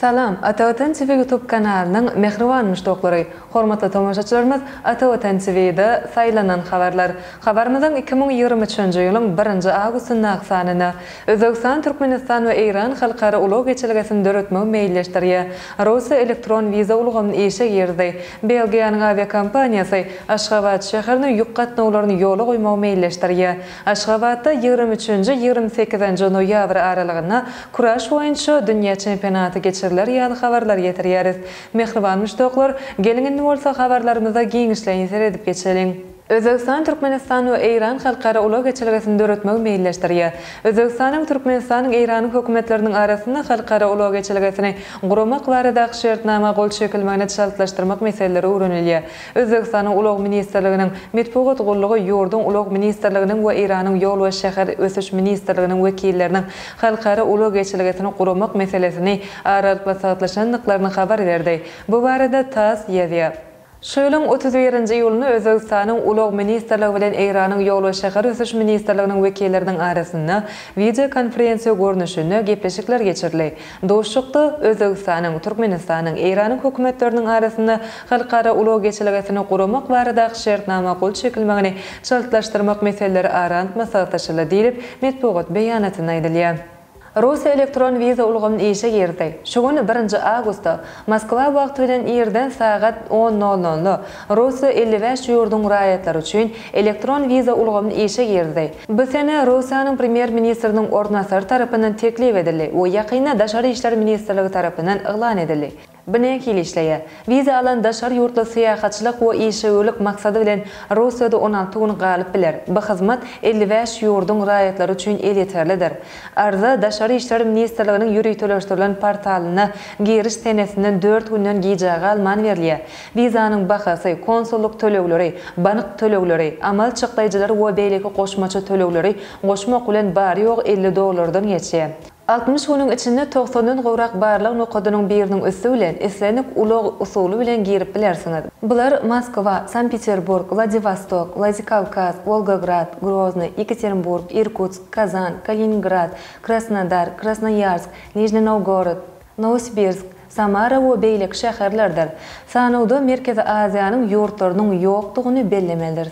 Salam, Atavatan TV YouTube kanalının mehriban müştokları. Hormatly tomoşaçylarymyz, Atavatan TV'de saylanan habarlar. Habarymyzyň 2023-nji ýylyň 1-nji awgustynda aksanyna Özbegistan, Türkmenistan we Iran halkara ulug geçirgesini döretmegi meýilleşdirýär. Russiýa elektron wiza ulgamyny eşe girdi. Belgiýanyň aviakompaniýasy Aşgabat şäherine ýük gatnawlaryny ýola goýmagy meýilleşdirýär. Aşgabatda 23-nji 28-nji noýabr aralygyna kuraş boýunça dünýä çempionaty geçirilýär ýaly habarlar getirýäris. Mehriban müştoklar, gelin bolsa habarlarymyza giňişleýin seredip geçelim. Özbegistan, Türkmenistan we Iran halkara ulug geçirgesini döretmegi meýilleşdirýär. Özbegistanyň, Türkmenistanyň, Iranyň hökümetleriniň arasynda halkara ulug geçirgesini guramak barada şertnama gol çekilmegine şartlaşdyrmak meselleri öwrenilýär. Özbegistanyň ulug ministrliginiň Medpugat gollugy ýurdun ulug ministrliginiň we Iranyň ýol we şäher ösüş ministrliginiň wekilleriniň halkara ulug geçirgesini guramak meselesini aralyk maslahatlaşanlyklaryny habar berdi. Bu barada TASS ýazýar. Şu ýylyň 31-nji ýylyny Özbegistanyň ulug ministrligi bilen Iranyň ýol we şäher ösüş ministrliginiň wekilleriniň arasynda video konferensiýa görnüşinde gepleşikler geçirildi. Doşlukda Özbegistanyň, Türkmenistanyň, Iranyň hökümetleriniň arasynda halkara ulug geçirgesini guramak barada şertnama gol çekilmegini şartlaşdyrmak meseleleri arant maslahatlaşyldy diýilip Medpugat beýanatyna aýdylýar. Russiýa elektron wiza ulgamyny eşe girdi. Şu güni 1-nji awgustda Moskwa wagty bilen ýerden sagat 10:00 Russiýa 55 ýurdun raýatlary üçin elektron wiza ulgamyny eşe girdi. Bu sene Russiýanyň premier ministriniň ornasary tarapyndan teklip edildi. O ýakynda Daşary işler ministrligi tarapyndan eglan edildi. Bine kilişleýär. Wiza alan daşary ýurtly syýahatçylyk we işegilik maksady bilen Russiýada 16 gün galyp biler. Bu hyzmat 55 ýurdun raýatlary üçin eliterlidir. Arza Daşary işler ministrliginiň ýürütüleşdirilen portalyna giriş senesinden 4 günden gijaga alman berilýär. Wizanyň bahasy, konsulluk tölegleri, bank tölegleri, amal çykdaýjylar we beýleki goşmaça tölegleri goşmak bilen bary ýok $50 geçýär. 60 günün içinde 90'dan gowrak barlyk nokadynyň biriniň üstü bilen eslenip ulug usuly bilen girip bilersiňiz. Bular Moskwa, Sankt-Peterburg, Vladivostok, Vladikavkaz, Volgograd, Grozny, Yekaterinburg, Irkutsk, Kazan, Kaliningrad, Krasnodar, Krasnoyarsk, Nijni Novgorod, Novosibirsk, Samara we beýleki şäherlerdir. Sanawda Merkezi Aziýanyň ýurtlarynyň ýokdugyny bellemelidir.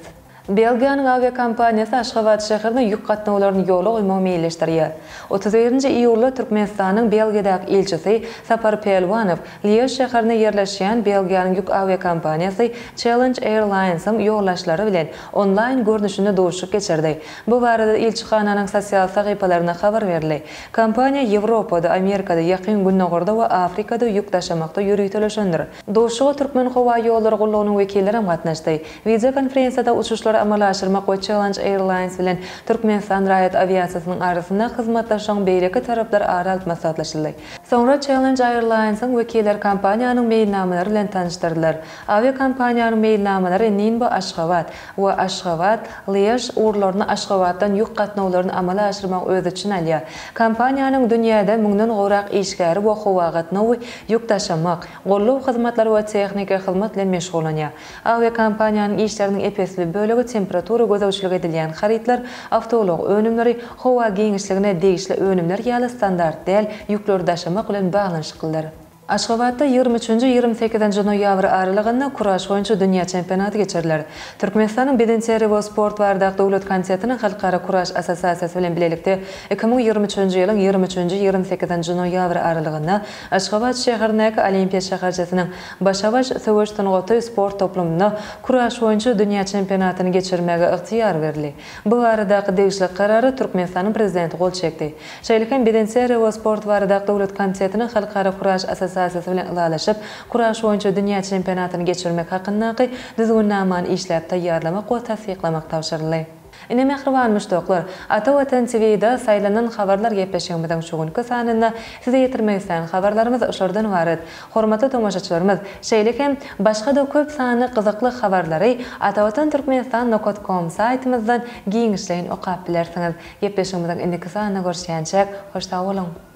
Belgiýanyň aviakompaniýasy Aşgabat şäherine ýük gatnawlaryny ýola goýmagy meýilleşdirýär. 31-nji iýulda Türkmenistanyň Belgiýadaky elçisi Sapar Pelwanow Liège şäherine ýerleşýän Belgiýanyň ýük aviakompaniýasy Challenge Airlines'yň ýollaşlary bilen onlaýn görnüşinde doşuk geçirdi. Bu barada elçixananyň sosial sahypalaryna habar berildi. Kompaniýa Ýewropada, Amerikada, Ýakyn Gündogarda we Afrikada ýük taşamakda ýürütüleşendir. Doşuga Türkmen howa ýollary gollagynyň wekilleri gatnaşdy. Video konferensiýada uçuşlar amal aşyrmak we Challenge Airlines bilen Türkmenistan raýat aviasiýasynyň arasynda hyzmatlaşan beýleki taraplar aralyk maslahatlaşyldy. Soňra Challenge Airlines'yň wekilleri kompaniýanyň meýilnamalary bilen tanışdyrdylar. Aviakompaniýanyň meýilnamalary Ninbo Aşgabat we Aşgabat Liège urlaryny Aşgabatdan ýük gatnawlaryny amala aşyrmak özü üçin alýar. Kompaniýanyň dünýäde 1000-den gowrak işgäri we howa gatnawy ýük taşamak, gollaw hyzmatlary we tehnika hyzmat bilen meşgulanýar. Aviakompaniýanyň işleriniň epesli bölegi temperatura gözäwçilik edilýän haritler, awtolog önümleri, howa giňişligine degişli önümler ýaly standart däl ýükleri taşamak bilen baglanyşyklar. Aşgabatda 23-nji 28-nji noýabr aralygynda kuraş boýunça dünýä çempionaty geçirilir. Türkmenistanyň Bedenseri we Sport bardak dowlat komitetining halkara kuraş assosiasiýasy bilen bilelikde 2023-nji ýylyň 23-nji 28-nji noýabr aralygynda Aşgabat şäherindäki Olimpiya şäherçesiniň başabaş söwüş tangaty sport toplumyna kuraş boýunça dünýä çempionatyny geçirmege ygtyýar berildi. Bu baradaky degişli karary Türkmenistanyň prezidenti gol çekdi. Şeýlekan Bedenseri we Sport bardak dowlat komitetining halkara kuraş assosiasiýasy bilen ulalaşyp kuraş boýunça dünýä çempionatyny geçirmek hakyndaky düzgünnamany işläp taýýarlamak we tasdiklamak tapşyryldy. Ine mehriban müştoklar, Atavatan TV'de saylanan habarlar gepleşýänmiň şu günkü sanyna size ýetirmek isleýän habarlarymyz şurdan ibaret. Hormatly tomoşaçylarymyz, şeýlekem başga-da köp sany gyzykly habarlary atavatanturkmenistan.com saýtymyzdan giňişleýin okap bilersiňiz. Gepleşýänmiň indiki sanyna görüşýänçek, hoşça bolun.